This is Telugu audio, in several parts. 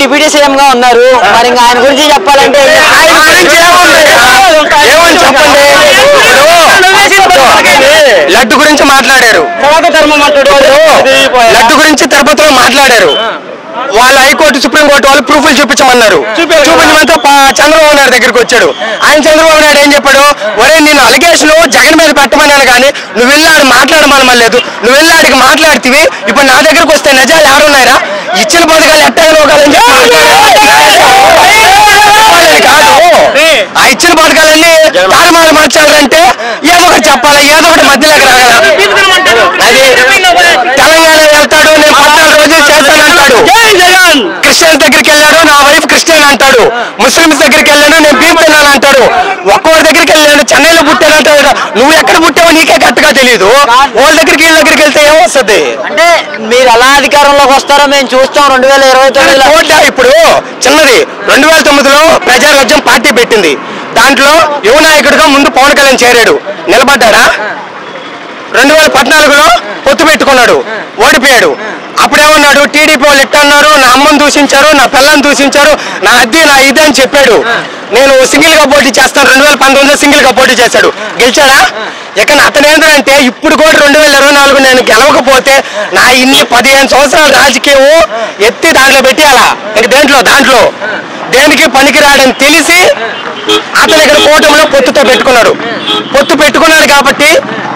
డిప్యూటీ సీఎం గా ఉన్నారు, మరి ఇంకా ఆయన గురించి చెప్పాలంటే లడ్డు గురించి మాట్లాడారు, లడ్డు గురించి తిరుపతిలో మాట్లాడారు. వాళ్ళు హైకోర్టు సుప్రీంకోర్టు వాళ్ళు ప్రూఫ్లు చూపించమన్నారు. చూపించమంటే చంద్రబాబు నాయుడు దగ్గరికి వచ్చాడు. ఆయన చంద్రబాబు నాయుడు ఏం చెప్పాడు, ఒరే నేను అలిగేషన్ జగన్ మీద పెట్టమన్నాను కానీ నువ్వు వెళ్ళాడు మాట్లాడమని లేదు, నువ్వు వెళ్ళాడికి మాట్లాడితే ఇప్పుడు నా దగ్గరకు వస్తే నిజాలు ఎవరున్నారా, ఇచ్చిన పథకాలు ఎట్టగలగాలని కాదు. ఆ ఇచ్చిన పథకాలన్నీ తారుమారు మార్చాలంటే ఏదో ఒకటి చెప్పాలా, ఏదో ఒకటి మధ్యలోకి రాగల. అది తెలంగాణ వెళ్తాడు, నేను 14 రోజులు చేస్తానంటాడు. క్రిస్టియన్స్ దగ్గరికి వెళ్ళాడు, నా వైఫ్ క్రిస్టియన్ అంటాడు. ముస్లిమ్స్ దగ్గరికి వెళ్ళాడు, నేను బీఫ్ తిన్నాను అంటాడు. ఒక్కొక్కరి దగ్గరికి వెళ్ళాడు, చెన్నైలో పుట్టానంటాడు. నువ్వు ఎక్కడ పుట్టావో నీకే కరెక్ట్గా తెలియదు. వాళ్ళ దగ్గరికి వీళ్ళ దగ్గరికి వెళ్తే ఏమొస్తుంది? అంటే మీరు ఎలా అధికారంలోకి వస్తారో మేము చూస్తాం. 2029 ఇప్పుడు చిన్నది 2009లో ప్రజారాజ్యం పార్టీ పెట్టింది. దాంట్లో యువ నాయకుడిగా ముందు పవన్ కళ్యాణ్ చేరాడు, నిలబడ్డాడా? 2014లో పొత్తు పెట్టుకున్నాడు, ఓడిపోయాడు. అప్పుడేమన్నాడు, టీడీపీ వాళ్ళు ఎట్ట అన్నారు, నా అమ్మని దూషించారు, నా పిల్లని దూషించారు, నా అద్దె నా ఇది అని చెప్పాడు. నేను సింగిల్ గా పోటీ చేస్తాను, 2019లో సింగిల్ గా పోటీ చేశాడు, గెలిచాడా? ఇక అతను ఏంటంటే ఇప్పుడు కూడా 2024 నేను గెలవకపోతే నా ఇన్ని 15 సంవత్సరాల రాజకీయం ఎత్తి దాంట్లో పెట్టేయాలా. ఇంక దాంట్లో దేనికి పనికిరాడని తెలిసి అతను ఇక్కడ కూటమిలో పొత్తుతో పెట్టుకున్నాడు కాబట్టి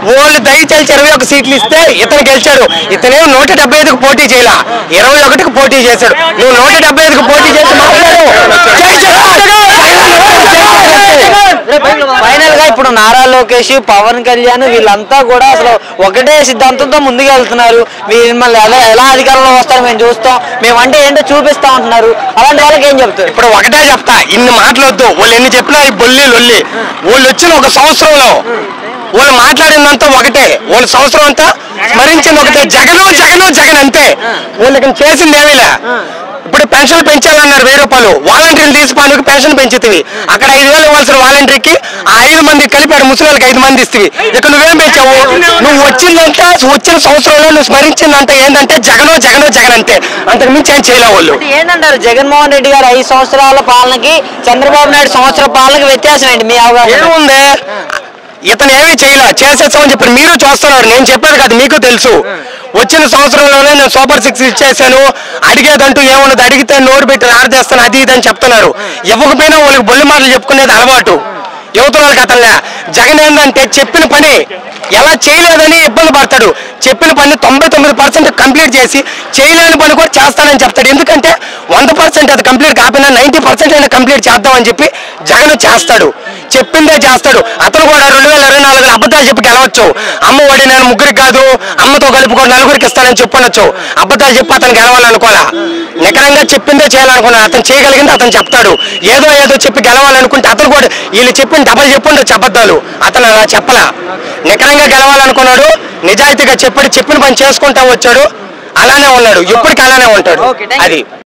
వాళ్ళు దయచేసి 21 సీట్లు ఇస్తే ఇతను గెలిచాడు. ఇతనే 175కు పోటీ చేయాల, 21కి పోటీ చేశాడు. నువ్వు 175కు పోటీ చేసి ఫైనల్ గా ఇప్పుడు నారా లోకేష్, పవన్ కళ్యాణ్ వీళ్ళంతా కూడా అసలు ఒకటే సిద్ధాంతంతో ముందుకు వెళ్తున్నారు. మిమ్మల్ని ఎలా అధికారంలో వస్తారో మేము చూస్తాం, మేమంటే ఏంటో చూపిస్తా ఉంటున్నారు. అలాంటి వాళ్ళకి ఏం చెప్తారు? ఇప్పుడు ఒకటే చెప్తా, ఇన్ని మాటలొద్దు. వాళ్ళు ఎన్ని చెప్పినా ఈ లొల్లి. వాళ్ళు వచ్చిన ఒక సంవత్సరంలో వాళ్ళు మాట్లాడిందంతా ఒకటే, వాళ్ళు సంవత్సరం అంతా స్మరించింది ఒకటే, జగన్ అంతే. వాళ్ళకి చేసింది ఏమీలే. ఇప్పుడు పెన్షన్ పెంచాలన్నారు 1000 రూపాయలు, వాలంటీర్లు తీసిపోయి పెన్షన్ పెంచుతుంది. అక్కడ 5000 ఇవ్వాల్సిన వాలంటీర్కి ఆ 5 మంది కలిపాడు, ముసలికి 5 మంది ఇస్తుంది. ఇక నువ్వేం పెంచావు? నువ్వు వచ్చిన సంవత్సరంలో నువ్వు స్మరించిందంటే ఏంటంటే జగన్ అంతే, అంతకు మించి ఏం చేయలే వాళ్ళు. ఏంటంటారు జగన్మోహన్ రెడ్డి గారు 5 సంవత్సరాల పాలనకి చంద్రబాబు నాయుడు సంవత్సర పాలనకి వ్యత్యాసం ఏంటి మీ అవగాహన? ఏముంది, ఇతను ఏమీ చేయలే, చేసేస్తామని చెప్పి మీరు చూస్తున్నారు. నేను చెప్పేది కాదు, మీకు తెలుసు. వచ్చిన సంవత్సరంలోనే నేను సూపర్ 6 ఇచ్చేసాను, అడిగేదంటూ ఏమున్నది, అడిగితే నోరు పెట్టి ఆడదేస్తాను అది ఇది అని చెప్తున్నారు. ఇవ్వకపోయినా వాళ్ళకి బొల్లి మాటలు చెప్పుకునేది అలవాటు యువత వాళ్ళకి. అతను జగన్ ఏంటంటే చెప్పిన పని ఎలా చేయలేదని ఇబ్బంది పడతాడు. చెప్పిన పని 99% కంప్లీట్ చేసి చేయలేని పని కూడా చేస్తానని చెప్తాడు. ఎందుకంటే 100% అది కంప్లీట్ కాకపోయినా 90% అయినా కంప్లీట్ చేద్దామని చెప్పి జగన్ చేస్తాడు, చెప్పిందే చేస్తాడు. అతను కూడా 2024 అబద్ధాలు చెప్పి గెలవచ్చు. అమ్మ ఒడి నేను 3కి కాదు, అమ్మతో కలుపుకొని 4కి ఇస్తానని చెప్పనొచ్చు. అబద్ధాలు చెప్పి అతను గెలవాలనుకోలే, నికరంగా చెప్పిందే చేయాలనుకున్నాడు. అతను చేయగలిగింది అతను చెప్తాడు. ఏదో చెప్పి గెలవాలనుకుంటే అతను కూడా వీళ్ళు చెప్పిన డబల్ చెప్పుండొచ్చు అబద్ధాలు, అతను అలా చెప్పలా. నికరంగా గెలవాలనుకున్నాడు, నిజాయితీగా చెప్పిన పని చేసుకుంటా వచ్చాడు. అలానే ఉన్నాడు, ఇప్పటికీ అలానే ఉంటాడు. అది